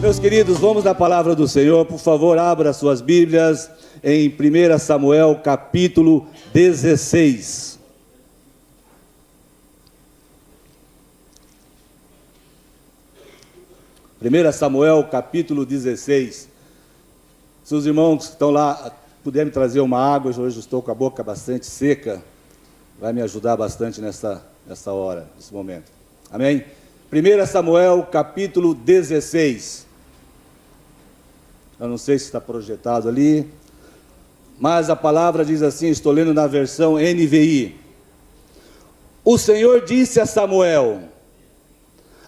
Meus queridos, vamos na palavra do Senhor. Por favor, abra suas Bíblias em 1 Samuel, capítulo 16. Samuel, capítulo 16. Se os irmãos que estão lá puderem trazer uma água, hoje estou com a boca bastante seca, vai me ajudar bastante nessa hora, nesse momento. Amém? 1 Samuel, capítulo 16. Eu não sei se está projetado ali, mas a palavra diz assim, estou lendo na versão NVI. O Senhor disse a Samuel: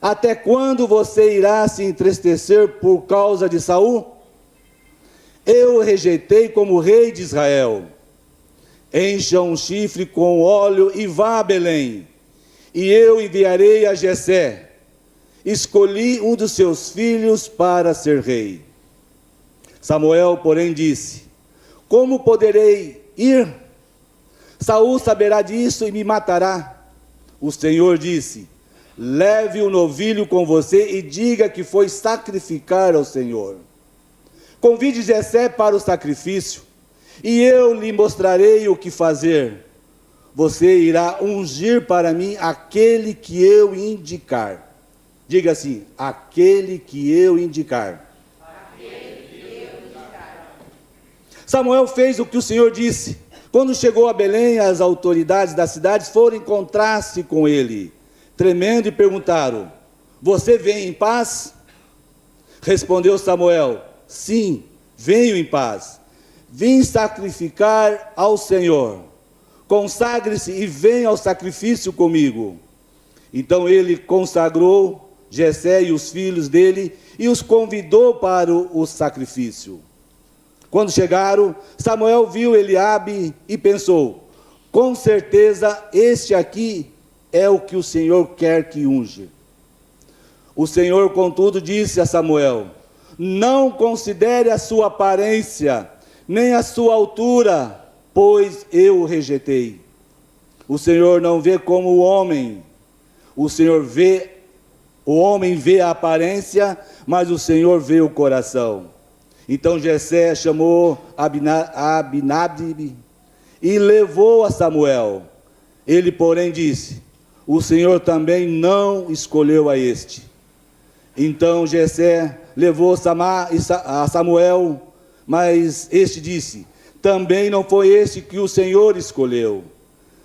até quando você irá se entristecer por causa de Saul? Eu o rejeitei como rei de Israel. Encha um chifre com óleo e vá a Belém, e eu enviarei a Jessé. Escolhi um dos seus filhos para ser rei. Samuel, porém, disse: como poderei ir? Saul saberá disso e me matará. O Senhor disse: leve o novilho com você e diga que foi sacrificar ao Senhor. Convide Jessé para o sacrifício, e eu lhe mostrarei o que fazer. Você irá ungir para mim aquele que eu indicar. Diga assim: aquele que eu indicar. Samuel fez o que o Senhor disse. Quando chegou a Belém, as autoridades das cidades foram encontrar-se com ele, tremendo, e perguntaram: você vem em paz? Respondeu Samuel: sim, venho em paz. Vim sacrificar ao Senhor. Consagre-se e venha ao sacrifício comigo. Então ele consagrou Jessé e os filhos dele e os convidou para o sacrifício. Quando chegaram, Samuel viu Eliabe e pensou: com certeza este aqui é o que o Senhor quer que unja. O Senhor, contudo, disse a Samuel: não considere a sua aparência, nem a sua altura, pois eu o rejeitei. O Senhor não vê como o homem. O homem vê a aparência, mas o Senhor vê o coração. Então Jessé chamou Abinadab e levou a Samuel. Ele, porém, disse: o Senhor também não escolheu a este. Então Jessé levou a Samuel, mas este disse: também não foi este que o Senhor escolheu.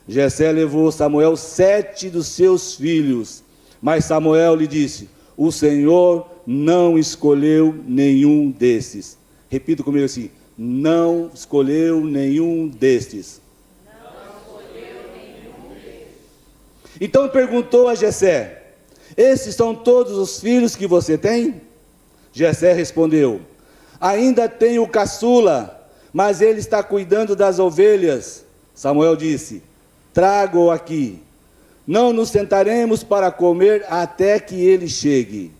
Jessé levou Samuel 7 dos seus filhos, mas Samuel lhe disse: o Senhor não escolheu nenhum desses. Repita comigo assim: não escolheu nenhum destes. Então perguntou a Jessé: esses são todos os filhos que você tem? Jessé respondeu: ainda tenho o caçula, mas ele está cuidando das ovelhas. Samuel disse: traga-o aqui. Não nos sentaremos para comer até que ele chegue.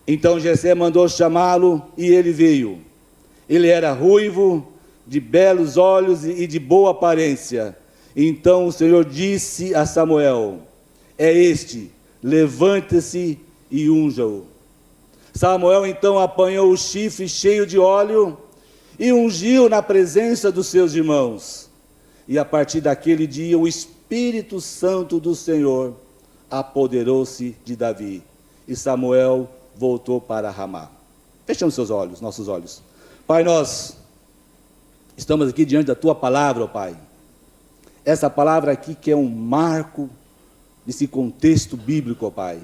Então Jessé mandou chamá-lo e ele veio. Ele era ruivo, de belos olhos e de boa aparência. Então o Senhor disse a Samuel: é este, levante-se e unja-o. Samuel então apanhou o chifre cheio de óleo e ungiu na presença dos seus irmãos. E a partir daquele dia o Espírito Santo do Senhor apoderou-se de Davi. E Samuel voltou para Ramá. Fechamos seus olhos, nossos olhos. Pai, nós estamos aqui diante da Tua palavra, ó Pai. Essa palavra aqui que é um marco desse contexto bíblico, ó Pai.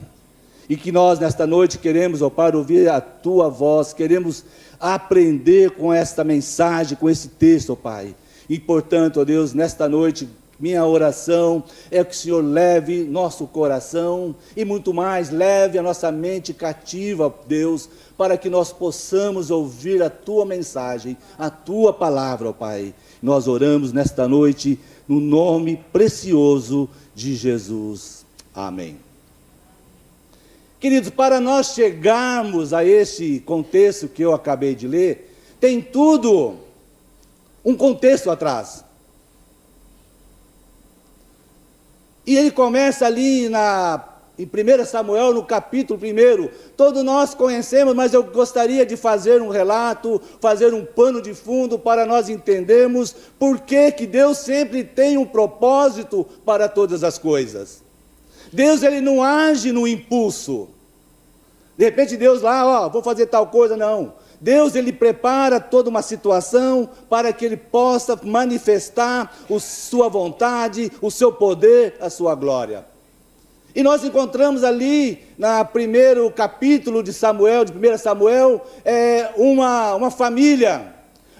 E que nós nesta noite queremos, ó Pai, ouvir a Tua voz, queremos aprender com esta mensagem, com esse texto, ó Pai. E portanto, ó Deus, nesta noite, minha oração é que o Senhor leve nosso coração e muito mais, leve a nossa mente cativa, Deus, para que nós possamos ouvir a Tua mensagem, a Tua palavra, ó Pai. Nós oramos nesta noite no nome precioso de Jesus. Amém. Queridos, para nós chegarmos a este contexto que eu acabei de ler, tem tudo um contexto atrás. E ele começa ali em 1 Samuel, no capítulo 1. Todos nós conhecemos, mas eu gostaria de fazer um relato, fazer um pano de fundo para nós entendermos por que Deus sempre tem um propósito para todas as coisas. Deus, ele não age no impulso. De repente Deus lá, vou fazer tal coisa, não. Deus, ele prepara toda uma situação para que ele possa manifestar a sua vontade, o seu poder, a sua glória. E nós encontramos ali, no primeiro capítulo de Samuel, de 1 Samuel, uma família.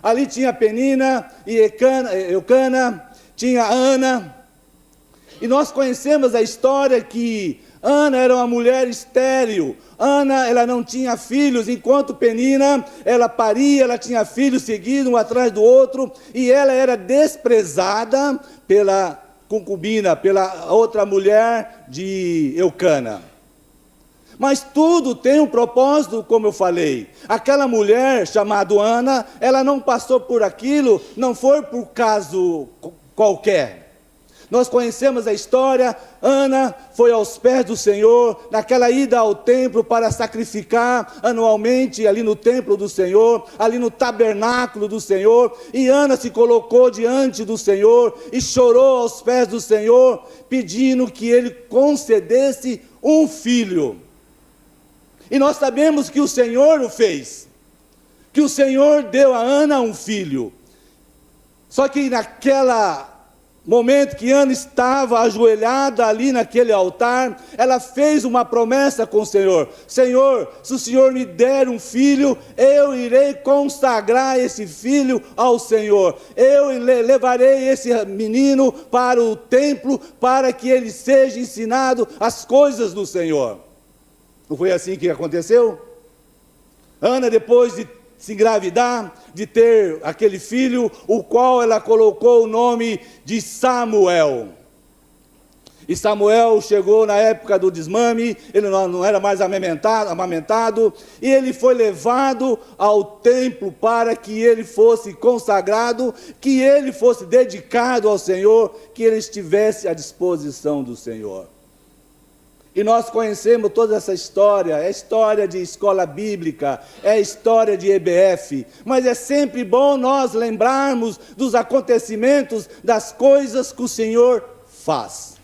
Ali tinha Penina e Eucana, tinha Ana. E nós conhecemos a história que Ana era uma mulher estéril. Ana, ela não tinha filhos, enquanto Penina, ela paria, ela tinha filhos seguidos um atrás do outro, e ela era desprezada pela concubina, pela outra mulher de Eucana. Mas tudo tem um propósito, como eu falei. Aquela mulher chamada Ana, ela não passou por aquilo, não foi por caso qualquer. Nós conhecemos a história. Ana foi aos pés do Senhor, naquela ida ao templo para sacrificar anualmente ali no templo do Senhor, ali no tabernáculo do Senhor, e Ana se colocou diante do Senhor e chorou aos pés do Senhor, pedindo que ele concedesse um filho. E nós sabemos que o Senhor o fez, que o Senhor deu a Ana um filho. Só que naquela momento que Ana estava ajoelhada ali naquele altar, ela fez uma promessa com o Senhor: Senhor, se o Senhor me der um filho, eu irei consagrar esse filho ao Senhor. Eu levarei esse menino para o templo, para que ele seja ensinado as coisas do Senhor. Não foi assim que aconteceu? Ana, depois de se engravidar, de ter aquele filho, o qual ela colocou o nome de Samuel. E Samuel chegou na época do desmame, ele não era mais amamentado, e ele foi levado ao templo para que ele fosse consagrado, que ele fosse dedicado ao Senhor, que ele estivesse à disposição do Senhor. E nós conhecemos toda essa história, é história de escola bíblica, é história de EBF, mas é sempre bom nós lembrarmos dos acontecimentos, das coisas que o Senhor faz.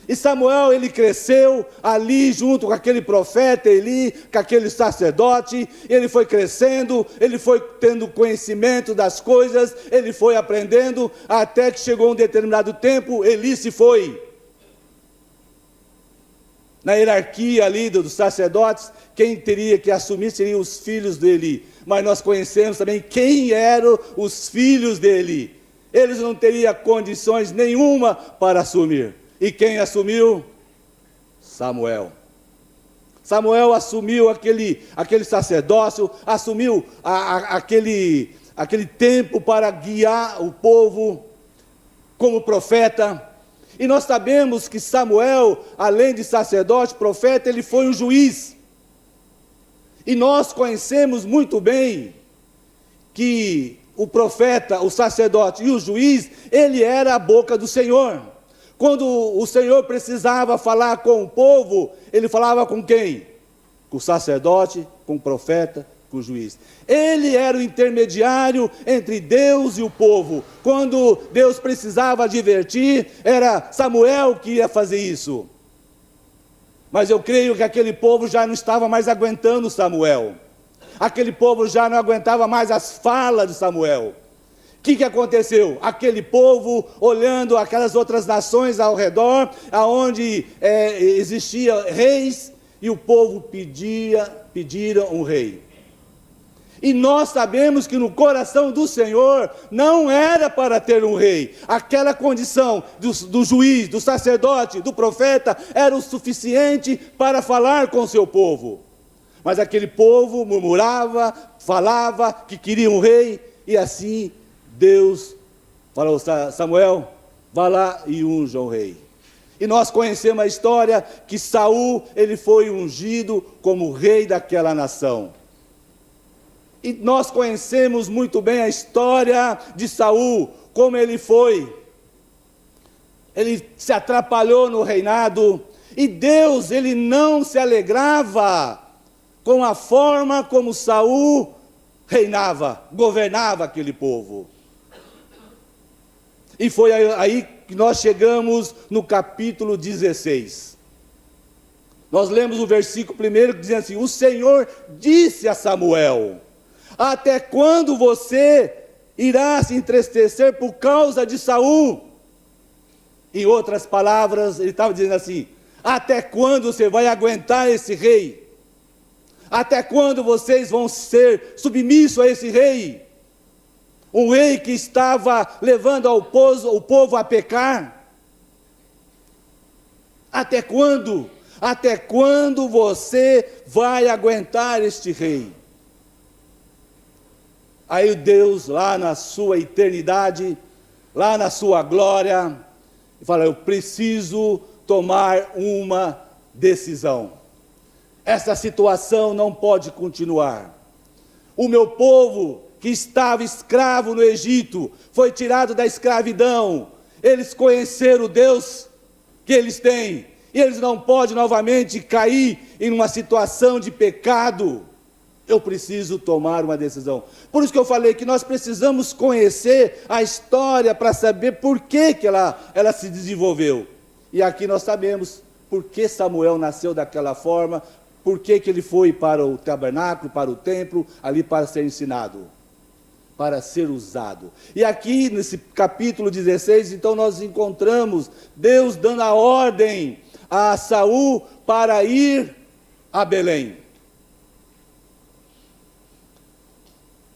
E Samuel, ele cresceu ali junto com aquele profeta Eli, com aquele sacerdote, ele foi crescendo, ele foi tendo conhecimento das coisas, ele foi aprendendo, até que chegou um determinado tempo, Eli se foi. Na hierarquia ali dos sacerdotes, quem teria que assumir seriam os filhos de Eli. Mas nós conhecemos também quem eram os filhos de Eli. Eles não teriam condições nenhuma para assumir. E quem assumiu? Samuel. Samuel assumiu aquele sacerdócio, assumiu aquele tempo para guiar o povo como profeta. E nós sabemos que Samuel, além de sacerdote, profeta, ele foi um juiz. E nós conhecemos muito bem que o profeta, o sacerdote e o juiz, ele era a boca do Senhor. Quando o Senhor precisava falar com o povo, ele falava com quem? Com o sacerdote, com o profeta, com o juiz. Ele era o intermediário entre Deus e o povo. Quando Deus precisava advertir, era Samuel que ia fazer isso. Mas eu creio que aquele povo já não estava mais aguentando Samuel. Aquele povo já não aguentava mais as falas de Samuel. O que aconteceu? Aquele povo, olhando aquelas outras nações ao redor, aonde existia reis, e o povo pediram um rei. E nós sabemos que no coração do Senhor não era para ter um rei. Aquela condição do juiz, do sacerdote, do profeta, era o suficiente para falar com o seu povo. Mas aquele povo murmurava, falava que queria um rei, e assim Deus falou: Samuel, vá lá e unja o rei. E nós conhecemos a história que Saul, ele foi ungido como rei daquela nação. E nós conhecemos muito bem a história de Saul, como ele se atrapalhou no reinado, E Deus, ele não se alegrava com a forma como Saul reinava, governava aquele povo. E foi aí que nós chegamos no capítulo 16. Nós lemos o versículo 1 que diz assim: o Senhor disse a Samuel: até quando você irá se entristecer por causa de Saul? Em outras palavras, ele estava dizendo assim: até quando você vai aguentar esse rei? Até quando vocês vão ser submissos a esse rei? Um rei que estava levando o povo a pecar. Até quando? Até quando você vai aguentar este rei? Aí Deus, lá na sua eternidade, lá na sua glória, fala: eu preciso tomar uma decisão. Essa situação não pode continuar. O meu povo, que estava escravo no Egito, foi tirado da escravidão. Eles conheceram o Deus que eles têm, e eles não podem novamente cair em uma situação de pecado. Eu preciso tomar uma decisão. Por isso que eu falei que nós precisamos conhecer a história para saber por que ela se desenvolveu. E aqui nós sabemos por que Samuel nasceu daquela forma, por que ele foi para o tabernáculo, para o templo, ali para ser ensinado, para ser usado. E aqui nesse capítulo 16, então nós encontramos Deus dando a ordem a Saul para ir a Belém.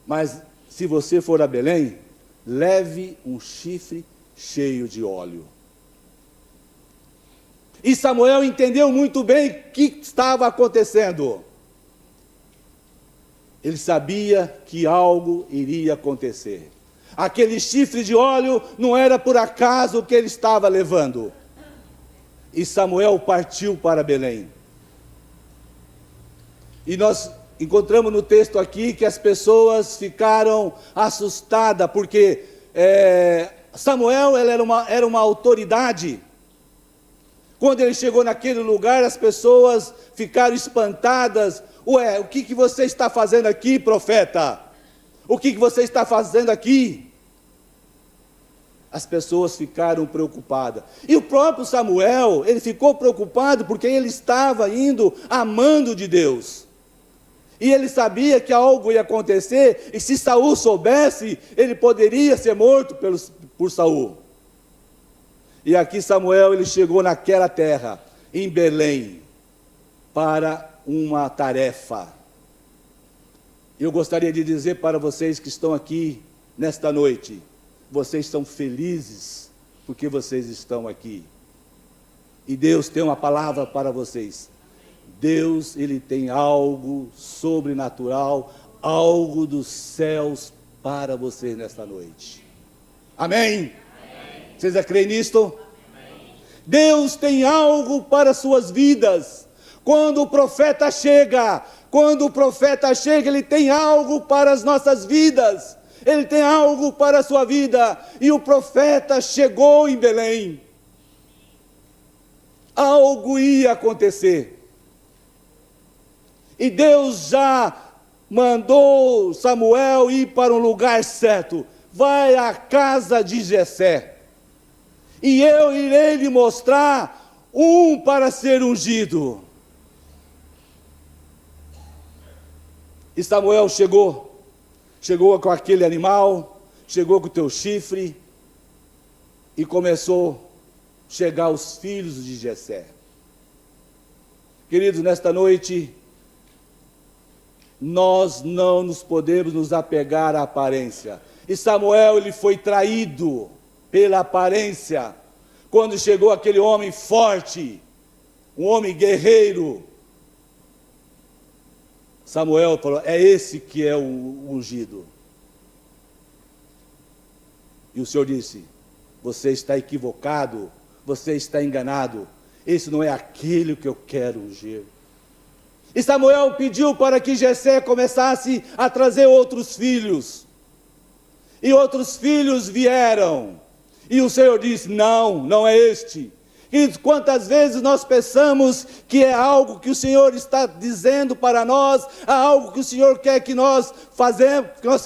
Mas se você for a Belém, leve um chifre cheio de óleo. E Samuel entendeu muito bem o que estava acontecendo. Ele sabia que algo iria acontecer. Aquele chifre de óleo não era por acaso que ele estava levando. E Samuel partiu para Belém. E nós encontramos no texto aqui que as pessoas ficaram assustadas, porque Samuel era uma autoridade. Quando ele chegou naquele lugar, as pessoas ficaram espantadas. Ué, o que você está fazendo aqui, profeta? O que você está fazendo aqui? As pessoas ficaram preocupadas. E o próprio Samuel, ele ficou preocupado porque ele estava indo amando de Deus. E ele sabia que algo ia acontecer, e se Saul soubesse, ele poderia ser morto por Saul. E aqui Samuel, ele chegou naquela terra, em Belém, para uma tarefa. Eu gostaria de dizer para vocês que estão aqui nesta noite, vocês estão felizes porque vocês estão aqui. E Deus tem uma palavra para vocês. Deus, ele tem algo sobrenatural, algo dos céus para vocês nesta noite. Amém? Vocês acreditam nisto? Deus tem algo para suas vidas. Quando o profeta chega, ele tem algo para as nossas vidas. Ele tem algo para a sua vida. E o profeta chegou em Belém. Algo ia acontecer. E Deus já mandou Samuel ir para um lugar certo. Vai à casa de Jessé. E eu irei lhe mostrar um para ser ungido. E Samuel chegou com aquele animal, chegou com o teu chifre, e começou a chegar os filhos de Jessé. Queridos, nesta noite, nós não nos podemos nos apegar à aparência. E Samuel, ele foi traído pela aparência, quando chegou aquele homem forte, um homem guerreiro. Samuel falou: é esse que é o ungido. E o Senhor disse: você está equivocado, você está enganado, esse não é aquele que eu quero ungir. E Samuel pediu para que Jessé começasse a trazer outros filhos. E outros filhos vieram. E o Senhor disse: não é este. Queridos, quantas vezes nós pensamos que é algo que o Senhor está dizendo para nós, é algo que o Senhor quer que nós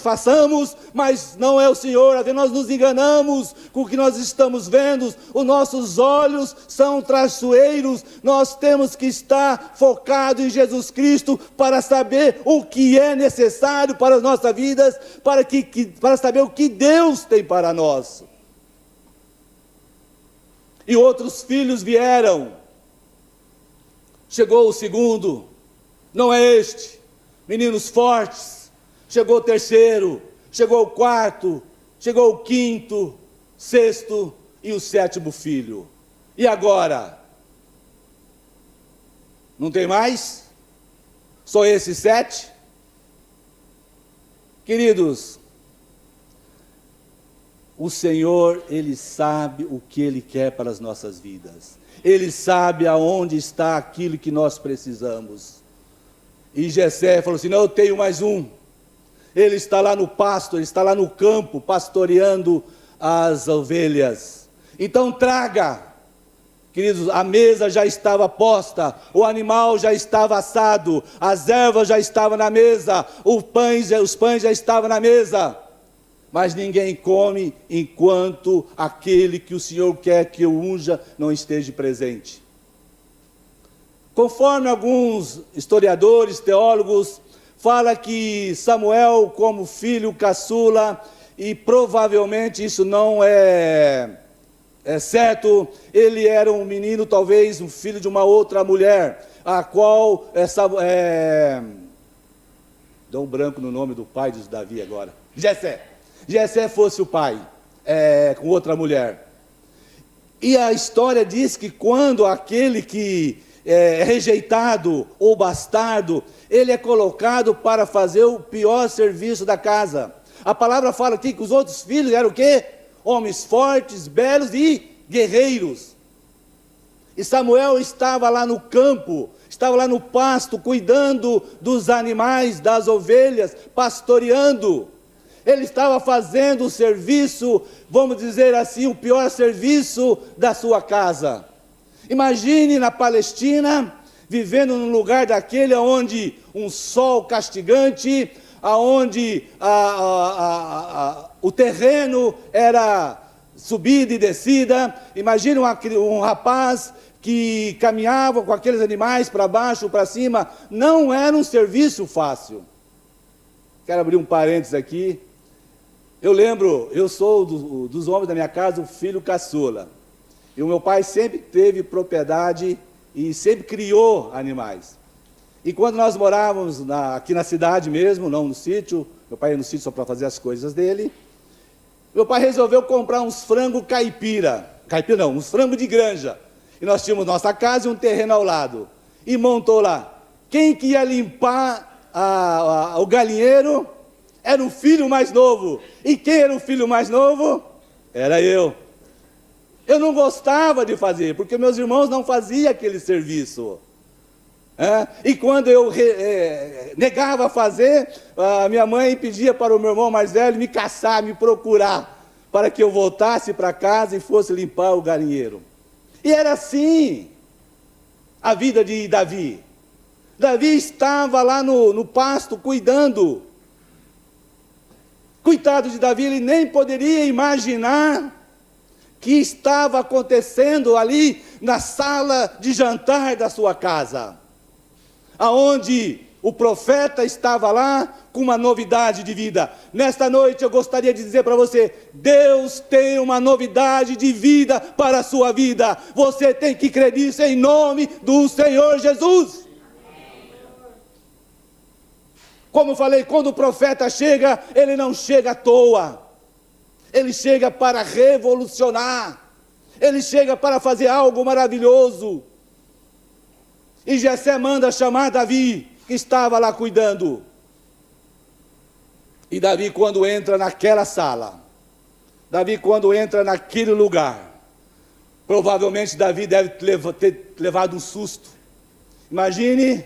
façamos, mas não é o Senhor. Às vezes nós nos enganamos com o que nós estamos vendo, os nossos olhos são traiçoeiros, nós temos que estar focados em Jesus Cristo para saber o que é necessário para as nossas vidas, para saber o que Deus tem para nós. E outros filhos vieram. Chegou o segundo, não é este, meninos fortes. Chegou o terceiro, chegou o quarto, chegou o quinto, sexto e o sétimo filho. E agora? Não tem mais? Só esses 7? Queridos, o Senhor, Ele sabe o que Ele quer para as nossas vidas. Ele sabe aonde está aquilo que nós precisamos. E Jessé falou assim, não, eu tenho mais um. Ele está lá no pasto, ele está lá no campo, pastoreando as ovelhas. Então traga. Queridos, a mesa já estava posta, o animal já estava assado, as ervas já estavam na mesa, os pães já estavam na mesa. Mas ninguém come enquanto aquele que o Senhor quer que eu unja não esteja presente. Conforme alguns historiadores, teólogos, fala que Samuel, como filho caçula, e provavelmente isso não é certo, ele era um menino, talvez um filho de uma outra mulher, a qual deu um branco no nome do pai de Davi agora, Jessé fosse o pai, com outra mulher. E a história diz que quando aquele que é rejeitado ou bastardo, ele é colocado para fazer o pior serviço da casa. A palavra fala aqui que os outros filhos eram o quê? Homens fortes, belos e guerreiros. E Samuel estava lá no campo, estava lá no pasto, cuidando dos animais, das ovelhas, pastoreando. Ele estava fazendo o serviço, vamos dizer assim, o pior serviço da sua casa. Imagine na Palestina, vivendo num lugar daquele onde um sol castigante, onde o terreno era subida e descida. Imagine um rapaz que caminhava com aqueles animais para baixo, para cima. Não era um serviço fácil. Quero abrir um parênteses aqui. Eu lembro, eu sou dos homens da minha casa, o filho caçula. E o meu pai sempre teve propriedade e sempre criou animais. E quando nós morávamos aqui na cidade mesmo, não no sítio, meu pai ia no sítio só para fazer as coisas dele, meu pai resolveu comprar uns frangos uns frangos de granja. E nós tínhamos nossa casa e um terreno ao lado. E montou lá. Quem que ia limpar o galinheiro era o filho mais novo. E quem era o filho mais novo? Era eu. Eu não gostava de fazer, porque meus irmãos não faziam aquele serviço. E quando eu negava a fazer, a minha mãe pedia para o meu irmão mais velho me caçar, me procurar, para que eu voltasse para casa e fosse limpar o galinheiro. E era assim a vida de Davi. Davi estava lá no pasto cuidando. Coitado de Davi, ele nem poderia imaginar que estava acontecendo ali na sala de jantar da sua casa, aonde o profeta estava lá com uma novidade de vida. Nesta noite eu gostaria de dizer para você, Deus tem uma novidade de vida para a sua vida. Você tem que crer nisso em nome do Senhor Jesus. Como eu falei, quando o profeta chega, ele não chega à toa. Ele chega para revolucionar. Ele chega para fazer algo maravilhoso. E Jessé manda chamar Davi, que estava lá cuidando. E Davi, quando entra naquela sala, Davi, quando entra naquele lugar, provavelmente Davi deve ter levado um susto. Imagine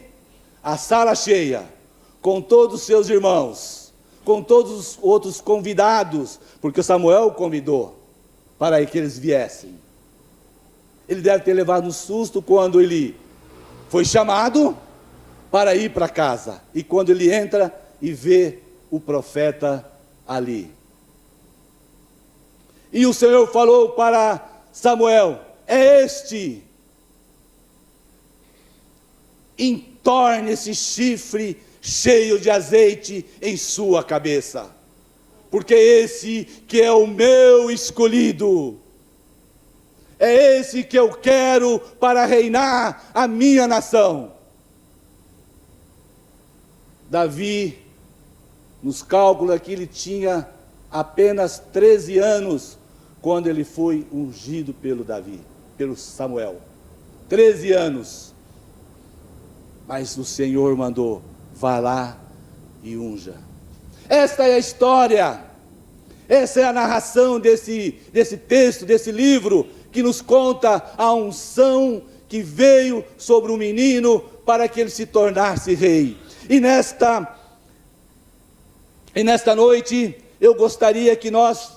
a sala cheia, com todos os seus irmãos, com todos os outros convidados, porque Samuel o convidou para que eles viessem. Ele deve ter levado um susto quando ele foi chamado para ir para casa. E quando ele entra e vê o profeta ali. E o Senhor falou para Samuel: é este. Entorne esse chifre cheio de azeite em sua cabeça. Porque esse que é o meu escolhido. É esse que eu quero para reinar a minha nação. Davi, nos cálculos aqui, ele tinha apenas 13 anos quando ele foi ungido pelo Samuel. 13 anos. Mas o Senhor mandou: vá lá e unja. Esta é a história. Essa é a narração desse texto, desse livro, que nos conta a unção que veio sobre o menino para que ele se tornasse rei. E nesta noite, eu gostaria que nós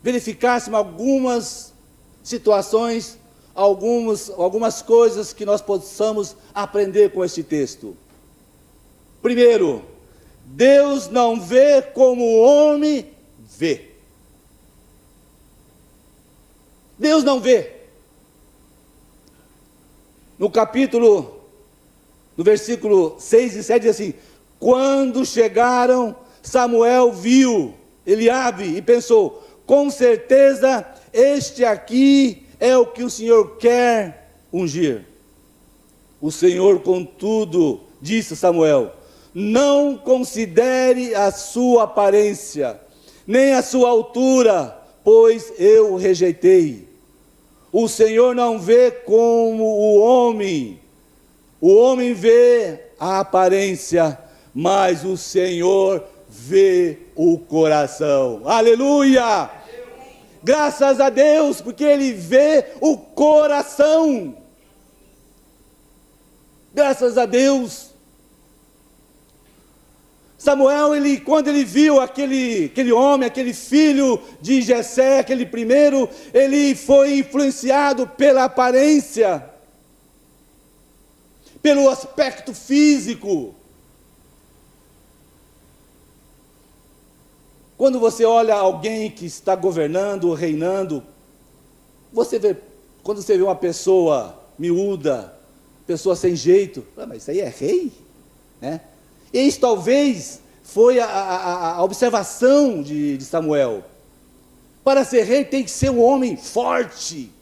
verificássemos algumas situações, algumas coisas que nós possamos aprender com este texto. Primeiro, Deus não vê como o homem vê. Deus não vê. No versículo 6 e 7 diz assim: quando chegaram, Samuel viu Eliabe e pensou: com certeza este aqui é o que o Senhor quer ungir. O Senhor, contudo, disse a Samuel: não considere a sua aparência, nem a sua altura, pois eu o rejeitei. O Senhor não vê como o homem vê a aparência, mas o Senhor vê o coração. Aleluia! Graças a Deus, porque Ele vê o coração. Graças a Deus. Samuel, quando ele viu aquele homem, aquele filho de Jessé, aquele primeiro, ele foi influenciado pela aparência, pelo aspecto físico. Quando você olha alguém que está governando, reinando, quando você vê uma pessoa miúda, pessoa sem jeito, mas isso aí é rei? Né? E isso talvez foi a observação de Samuel. Para ser rei tem que ser um homem forte,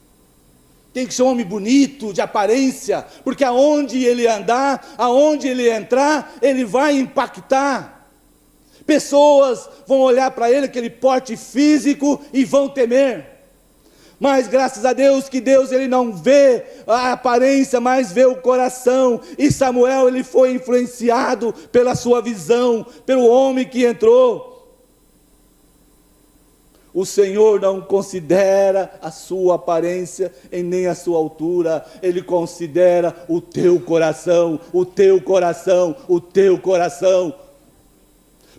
tem que ser um homem bonito, de aparência, porque aonde ele andar, aonde ele entrar, ele vai impactar. Pessoas vão olhar para ele, aquele porte físico, e vão temer. Mas graças a Deus, que Deus ele não vê a aparência, mas vê o coração. E Samuel ele foi influenciado pela sua visão, pelo homem que entrou. O Senhor não considera a sua aparência e nem a sua altura. Ele considera o teu coração, o teu coração, o teu coração.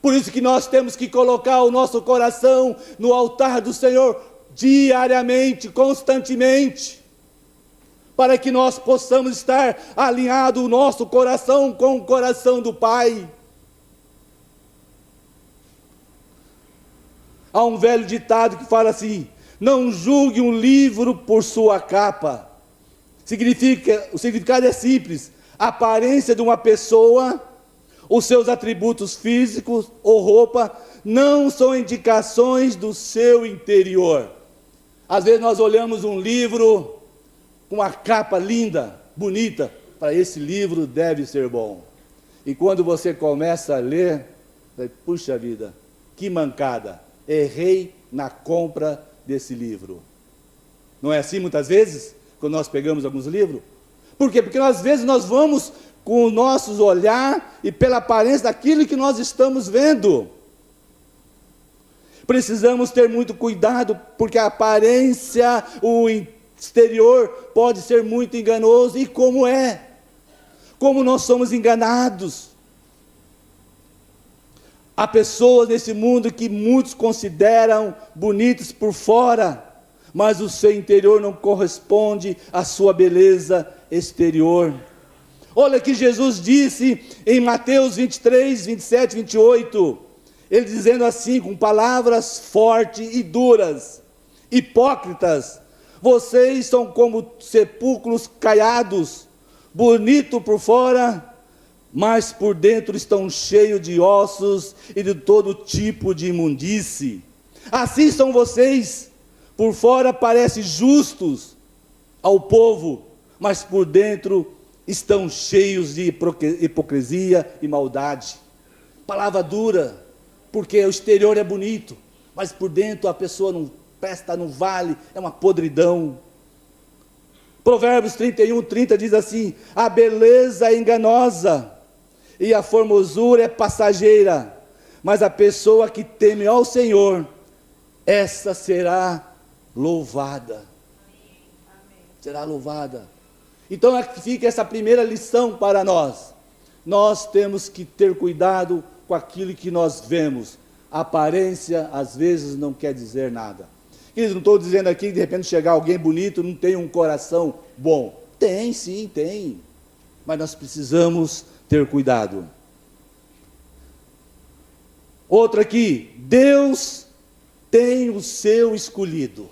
Por isso que nós temos que colocar o nosso coração no altar do Senhor diariamente, constantemente, para que nós possamos estar alinhado o nosso coração com o coração do Pai. Há um velho ditado que fala assim: não julgue um livro por sua capa. O significado é simples: a aparência de uma pessoa, os seus atributos físicos ou roupa, não são indicações do seu interior. Às vezes nós olhamos um livro com uma capa linda, bonita, para esse livro deve ser bom. E quando você começa a ler, puxa vida, que mancada, errei na compra desse livro. Não é assim muitas vezes, quando nós pegamos alguns livros? Por quê? Porque às vezes nós vamos com os nossos olhar e pela aparência daquilo que nós estamos vendo. Precisamos ter muito cuidado, porque a aparência, o exterior pode ser muito enganoso. E como nós somos enganados. Há pessoas nesse mundo que muitos consideram bonitos por fora, mas o seu interior não corresponde à sua beleza exterior. Olha que Jesus disse em Mateus 23, 27, 28, ele dizendo assim, com palavras fortes e duras: hipócritas, vocês são como sepulcros caiados, bonito por fora, mas por dentro estão cheios de ossos e de todo tipo de imundície. Assim são vocês, por fora parecem justos ao povo, mas por dentro estão cheios de hipocrisia e maldade. Palavra dura, porque o exterior é bonito, mas por dentro a pessoa não presta, não vale, é uma podridão. Provérbios 31, 30 diz assim: a beleza é enganosa e a formosura é passageira, mas a pessoa que teme ao Senhor, essa será louvada. Será louvada. Então fica essa primeira lição para nós. Nós temos que ter cuidado com aquilo que nós vemos. A aparência às vezes não quer dizer nada. Queridos, não estou dizendo aqui que de repente chegar alguém bonito não tem um coração bom. Tem, sim, tem. Mas nós precisamos ter cuidado. Outra aqui, Deus tem o seu escolhido.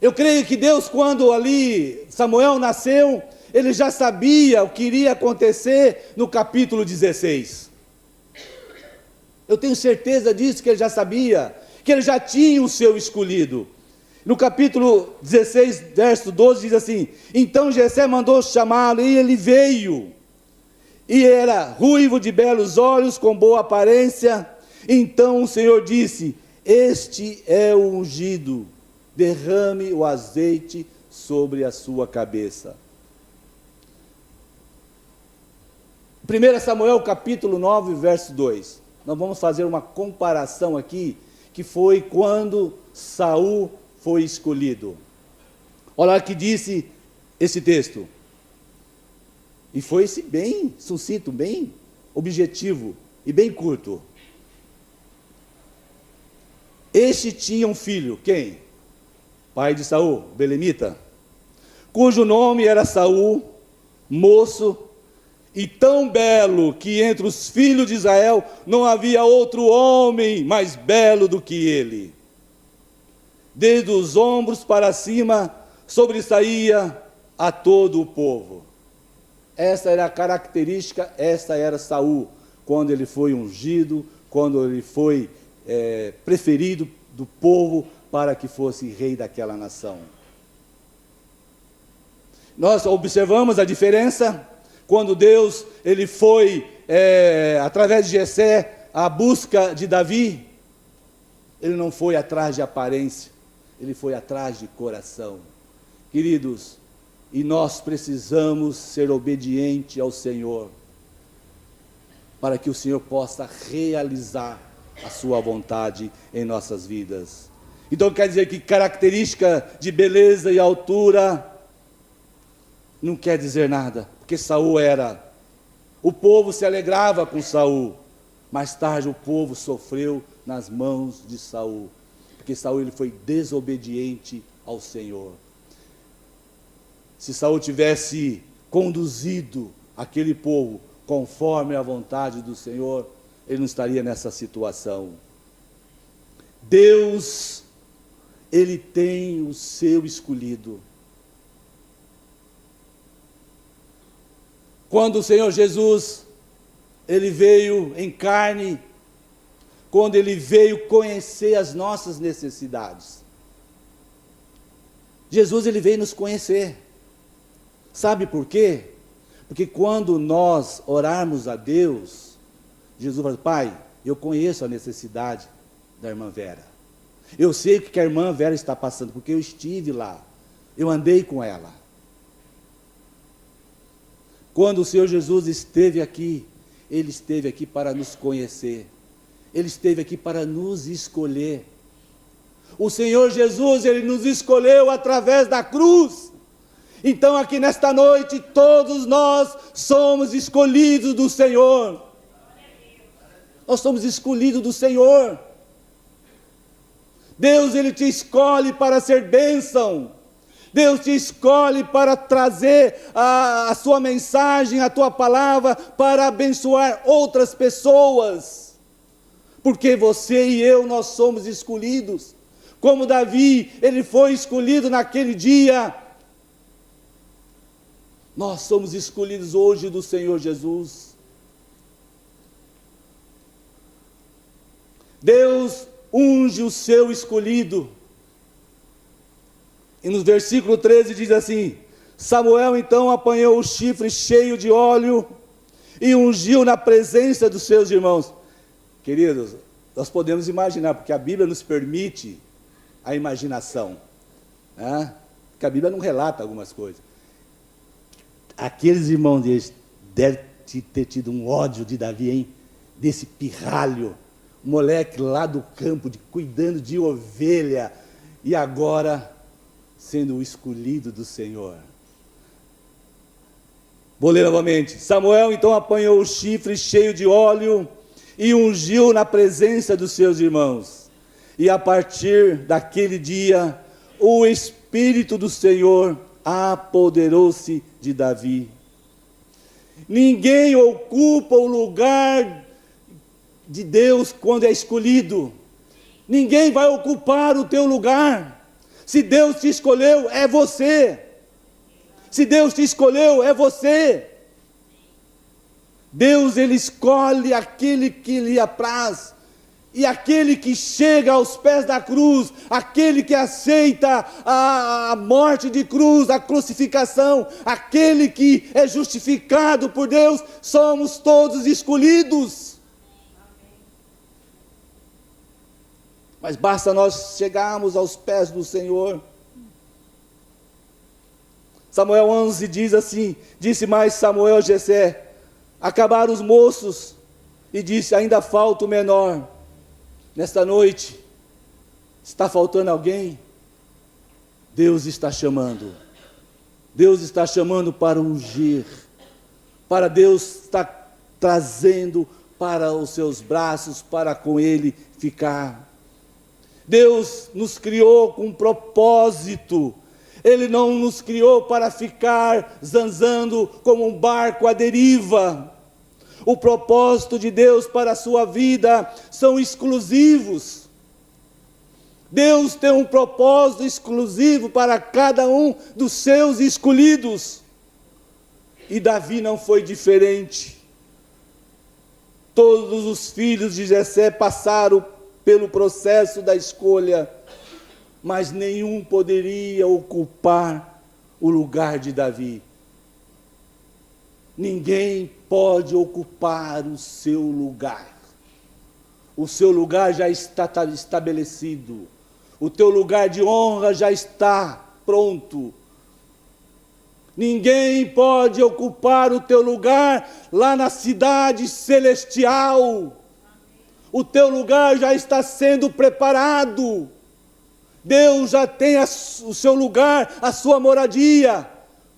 Eu creio que Deus, quando ali Samuel nasceu, ele já sabia o que iria acontecer no capítulo 16. Eu tenho certeza disso, que ele já sabia, que ele já tinha o seu escolhido. No capítulo 16, verso 12, diz assim: então Jessé mandou chamá-lo, e ele veio. E era ruivo, de belos olhos, com boa aparência. Então o Senhor disse: este é o ungido, derrame o azeite sobre a sua cabeça. 1 Samuel capítulo 9, verso 2. Nós vamos fazer uma comparação aqui, que foi quando Saul foi escolhido. Olha o que disse esse texto. E foi esse bem sucinto, bem objetivo e bem curto. Este tinha um filho, quem? Pai de Saul, Belemita, cujo nome era Saul, moço, e tão belo que entre os filhos de Israel não havia outro homem mais belo do que ele. Desde os ombros para cima, sobressaía a todo o povo. Essa era a característica, essa era Saul, quando ele foi ungido, quando ele foi preferido do povo para que fosse rei daquela nação. Nós observamos a diferença quando Deus ele foi, através de Jessé, à busca de Davi. Ele não foi atrás de aparência, ele foi atrás de coração. Queridos, e nós precisamos ser obedientes ao Senhor, para que o Senhor possa realizar a sua vontade em nossas vidas. Então quer dizer que característica de beleza e altura não quer dizer nada, porque Saul o povo se alegrava com Saul. Mais tarde o povo sofreu nas mãos de Saul, porque Saul ele foi desobediente ao Senhor. Se Saul tivesse conduzido aquele povo conforme a vontade do Senhor, ele não estaria nessa situação. Deus, ele tem o seu escolhido. Quando o Senhor Jesus, ele veio em carne, quando ele veio conhecer as nossas necessidades. Jesus, ele veio nos conhecer. Sabe por quê? Porque quando nós orarmos a Deus, Jesus fala: Pai, eu conheço a necessidade da irmã Vera. Eu sei o que a irmã Vera está passando, porque eu estive lá, eu andei com ela. Quando o Senhor Jesus esteve aqui, Ele esteve aqui para nos conhecer. Ele esteve aqui para nos escolher. O Senhor Jesus, Ele nos escolheu através da cruz. Então aqui nesta noite, todos nós somos escolhidos do Senhor. Nós somos escolhidos do Senhor. Deus, Ele te escolhe para ser bênção. Deus te escolhe para trazer a sua mensagem, a tua palavra, para abençoar outras pessoas. Porque você e eu, nós somos escolhidos. Como Davi, ele foi escolhido naquele dia. Nós somos escolhidos hoje do Senhor Jesus. Deus unge o seu escolhido. E no versículo 13 diz assim: Samuel então apanhou o chifre cheio de óleo e ungiu na presença dos seus irmãos. Queridos, nós podemos imaginar, porque a Bíblia nos permite a imaginação, né? Porque a Bíblia não relata algumas coisas. Aqueles irmãos deles devem ter tido um ódio de Davi, hein? Desse pirralho, moleque lá do campo, cuidando de ovelha, e agora sendo o escolhido do Senhor. Vou ler novamente. Samuel então apanhou o chifre cheio de óleo e ungiu na presença dos seus irmãos. E a partir daquele dia, o Espírito do Senhor apoderou-se de Davi. Ninguém ocupa o lugar de Deus quando é escolhido. Ninguém vai ocupar o teu lugar. Se Deus te escolheu, é você. Se Deus te escolheu, é você. Deus, Ele escolhe aquele que lhe apraz. E aquele que chega aos pés da cruz, aquele que aceita a morte de cruz, a crucificação, aquele que é justificado por Deus, somos todos escolhidos. Mas basta nós chegarmos aos pés do Senhor. Samuel 11 diz assim: disse mais Samuel a Jessé: acabaram os moços, e disse: ainda falta o menor. Nesta noite, está faltando alguém? Deus está chamando. Deus está chamando para ungir. Para Deus estar trazendo para os seus braços, para com Ele ficar. Deus nos criou com um propósito. Ele não nos criou para ficar zanzando como um barco à deriva. O propósito de Deus para a sua vida são exclusivos. Deus tem um propósito exclusivo para cada um dos seus escolhidos. E Davi não foi diferente. Todos os filhos de Jessé passaram pelo processo da escolha, mas nenhum poderia ocupar o lugar de Davi. Ninguém pode ocupar o seu lugar. O seu lugar já está estabelecido. O teu lugar de honra já está pronto. Ninguém pode ocupar o teu lugar lá na cidade celestial. O teu lugar já está sendo preparado. Deus já tem o seu lugar, a sua moradia.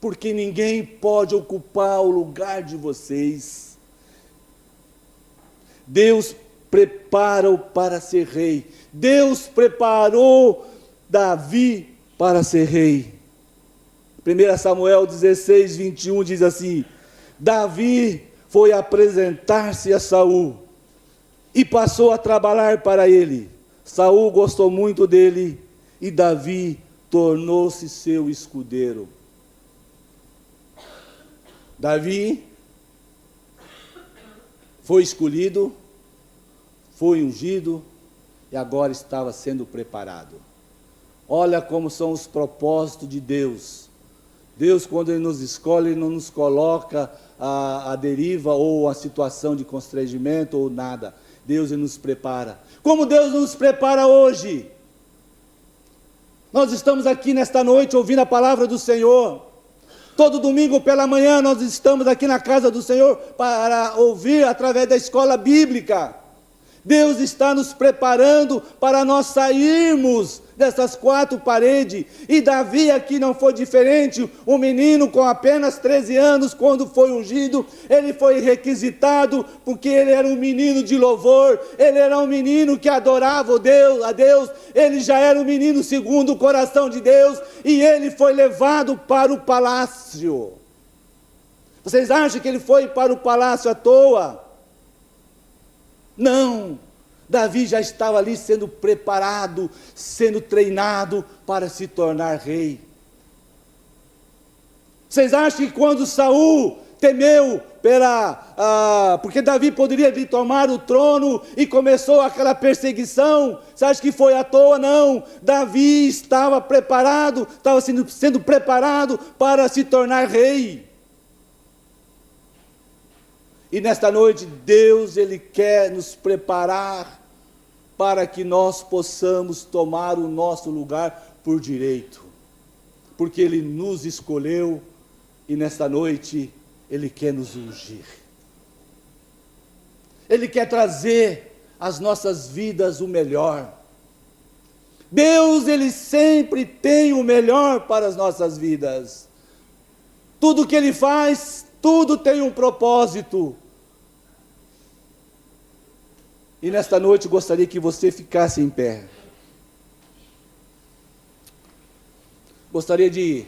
Porque ninguém pode ocupar o lugar de vocês. Deus prepara-o para ser rei. Deus preparou Davi para ser rei. 1 Samuel 16, 21 diz assim: Davi foi apresentar-se a Saul e passou a trabalhar para ele. Saul gostou muito dele e Davi tornou-se seu escudeiro. Davi foi escolhido, foi ungido e agora estava sendo preparado. Olha como são os propósitos de Deus. Deus, quando Ele nos escolhe, Ele não nos coloca a deriva ou a situação de constrangimento ou nada. Deus, Ele nos prepara. Como Deus nos prepara hoje? Nós estamos aqui nesta noite ouvindo a palavra do Senhor. Todo domingo pela manhã nós estamos aqui na casa do Senhor para ouvir através da escola bíblica. Deus está nos preparando para nós sairmos dessas quatro paredes. E Davi aqui não foi diferente. Um menino com apenas 13 anos, quando foi ungido, ele foi requisitado, porque ele era um menino de louvor, ele era um menino que adorava a Deus, ele já era um menino segundo o coração de Deus, e ele foi levado para o palácio. Vocês acham que ele foi para o palácio à toa? Não, Davi já estava ali sendo preparado, sendo treinado para se tornar rei. Vocês acham que quando Saul temeu porque Davi poderia vir tomar o trono e começou aquela perseguição, você acha que foi à toa? Não, Davi estava preparado, estava sendo preparado para se tornar rei. E nesta noite, Deus, Ele quer nos preparar para que nós possamos tomar o nosso lugar por direito. Porque Ele nos escolheu e nesta noite Ele quer nos ungir. Ele quer trazer às nossas vidas o melhor. Deus, Ele sempre tem o melhor para as nossas vidas. Tudo que Ele faz, tudo tem um propósito. E nesta noite gostaria que você ficasse em pé. Gostaria de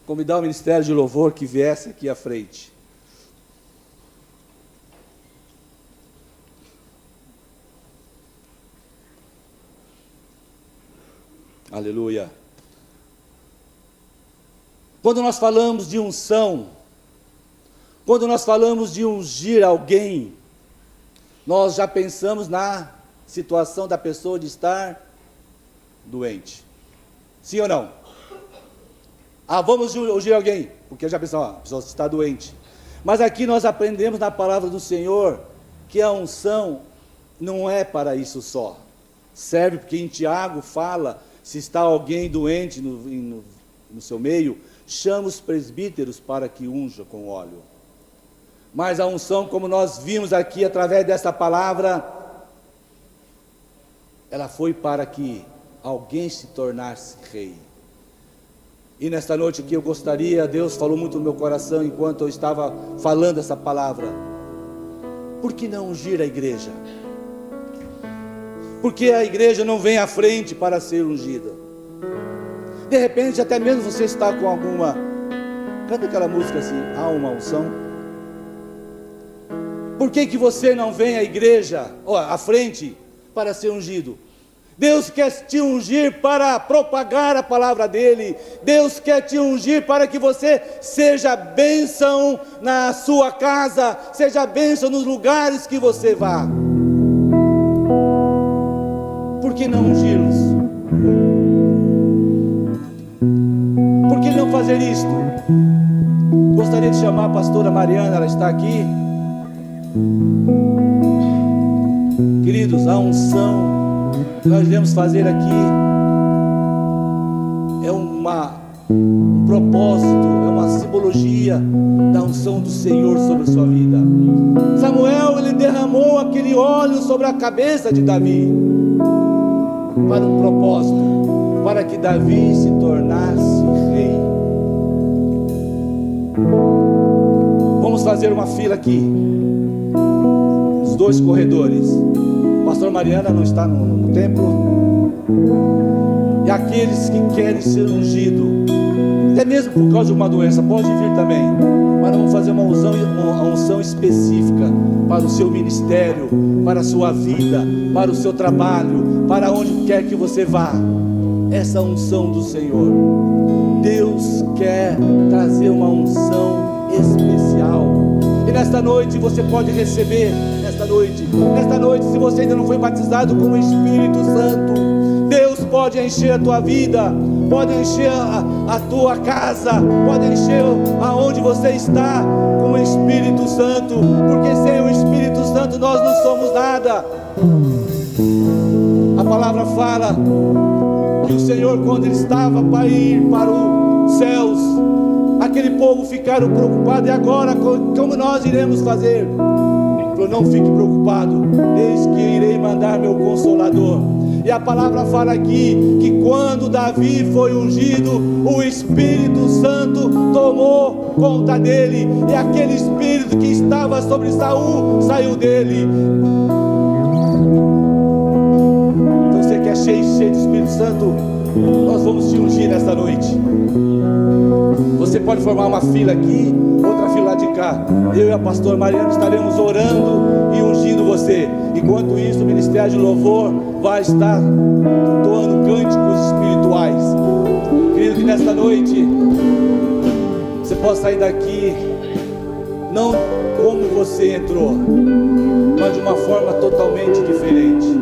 convidar o Ministério de Louvor que viesse aqui à frente. Aleluia. Quando nós falamos de unção, quando nós falamos de ungir alguém, nós já pensamos na situação da pessoa de estar doente. Sim ou não? Vamos ungir alguém, porque já pensamos, a pessoa está doente. Mas aqui nós aprendemos na palavra do Senhor que a unção não é para isso só. Serve porque em Tiago fala, se está alguém doente no seu meio, chama os presbíteros para que unja com óleo. Mas a unção, como nós vimos aqui através dessa palavra, ela foi para que alguém se tornasse rei. E nesta noite aqui eu gostaria, Deus falou muito no meu coração enquanto eu estava falando essa palavra. Por que não ungir a igreja? Porque a igreja não vem à frente para ser ungida. De repente até mesmo você está com alguma... Canta aquela música assim, há uma unção. Por que você não vem à igreja, à frente, para ser ungido? Deus quer te ungir para propagar a palavra dEle. Deus quer te ungir para que você seja bênção na sua casa, seja bênção nos lugares que você vá. Por que não ungí-los? Por que não fazer isto? Gostaria de chamar a pastora Mariana, ela está aqui. Queridos, a unção que nós devemos fazer aqui é um propósito, é uma simbologia da unção do Senhor sobre a sua vida. Samuel, ele derramou aquele óleo sobre a cabeça de Davi para um propósito, para que Davi se tornasse rei. Vamos fazer uma fila aqui. Os dois corredores. A pastora Mariana não está no templo. E aqueles que querem ser ungidos, até mesmo por causa de uma doença, pode vir também. Mas vamos fazer uma unção específica para o seu ministério, para a sua vida, para o seu trabalho, para onde quer que você vá. Essa unção do Senhor. Deus quer trazer uma unção especial. E nesta noite você pode receber, nesta noite, se você ainda não foi batizado com o Espírito Santo, Deus pode encher a tua vida, pode encher a tua casa, pode encher aonde você está com o Espírito Santo, porque sem o Espírito Santo nós não somos nada. A palavra fala que o Senhor, quando Ele estava para ir para os céus, aquele povo ficaram preocupados, e agora como nós iremos fazer? falou: não fique preocupado, eis que irei mandar meu Consolador. E a palavra fala aqui que quando Davi foi ungido, o Espírito Santo tomou conta dele, e aquele espírito que estava sobre Saul saiu dele. Então você que é cheio do Espírito Santo, nós vamos te ungir nesta noite. Você pode formar uma fila aqui, outra fila lá de cá. Eu e a pastora Mariana estaremos orando e ungindo você. Enquanto isso, o Ministério de Louvor vai estar entoando cânticos espirituais. Querido, que nesta noite você possa sair daqui não como você entrou, mas de uma forma totalmente diferente.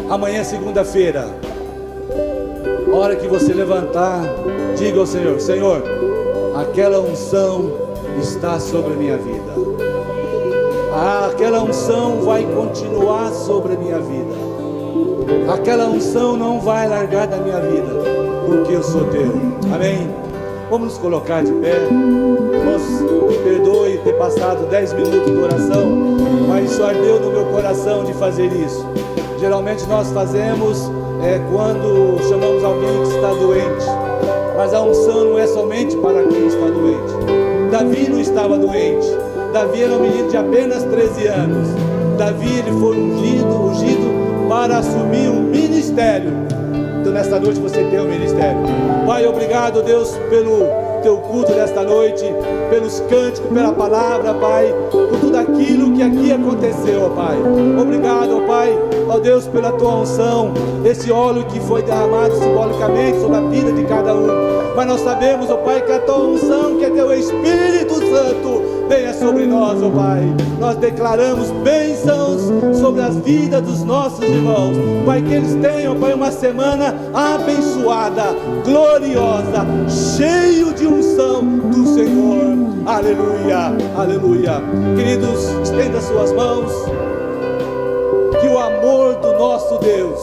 Amanhã, segunda-feira, a hora que você levantar, diga ao Senhor: Senhor, aquela unção está sobre a minha vida. Aquela unção vai continuar sobre a minha vida. Aquela unção não vai largar da minha vida, porque eu sou teu. Amém? Vamos nos colocar de pé. Me perdoe ter passado 10 minutos de oração, mas isso ardeu no meu coração de fazer isso. Geralmente nós fazemos quando chamamos alguém que está doente, mas a unção não é somente para quem está doente. Davi não estava doente. Davi era um menino de apenas 13 anos. Davi, ele foi ungido para assumir um ministério. Então nesta noite você tem um ministério. Pai, obrigado, Deus, pelo teu culto desta noite, pelos cânticos, pela palavra, Pai, por tudo aquilo que aqui aconteceu, ó Pai. Obrigado, ó Pai, ó Deus, pela tua unção, esse óleo que foi derramado simbolicamente sobre a vida de cada um. Mas nós sabemos, ó Pai, que a tua unção, que é teu Espírito Santo, venha sobre nós, ó Pai. Nós declaramos bênçãos sobre as vidas dos nossos irmãos, Pai, que eles tenham, Pai, uma semana abençoada, gloriosa, cheio de unção do Senhor. Aleluia, aleluia. Queridos, estenda suas mãos. Que o amor do nosso Deus,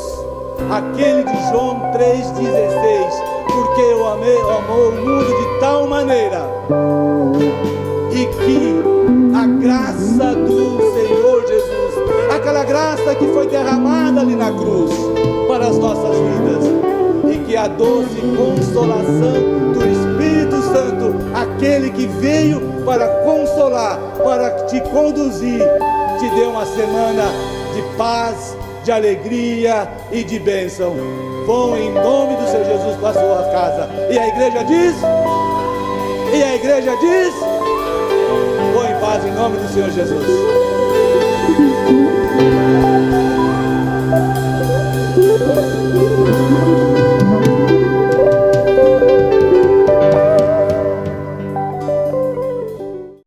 aquele de João 3,16, porque eu amou o mundo de tal maneira, e que a graça do Senhor Jesus, aquela graça que foi derramada ali na cruz para as nossas vidas, e que a doce consolação do Espírito Santo, aquele que veio para consolar, para te conduzir, te dê uma semana de paz, de alegria e de bênção. Vão em nome do Senhor Jesus para a sua casa. E a igreja diz? E a igreja diz? Vão em paz em nome do Senhor Jesus.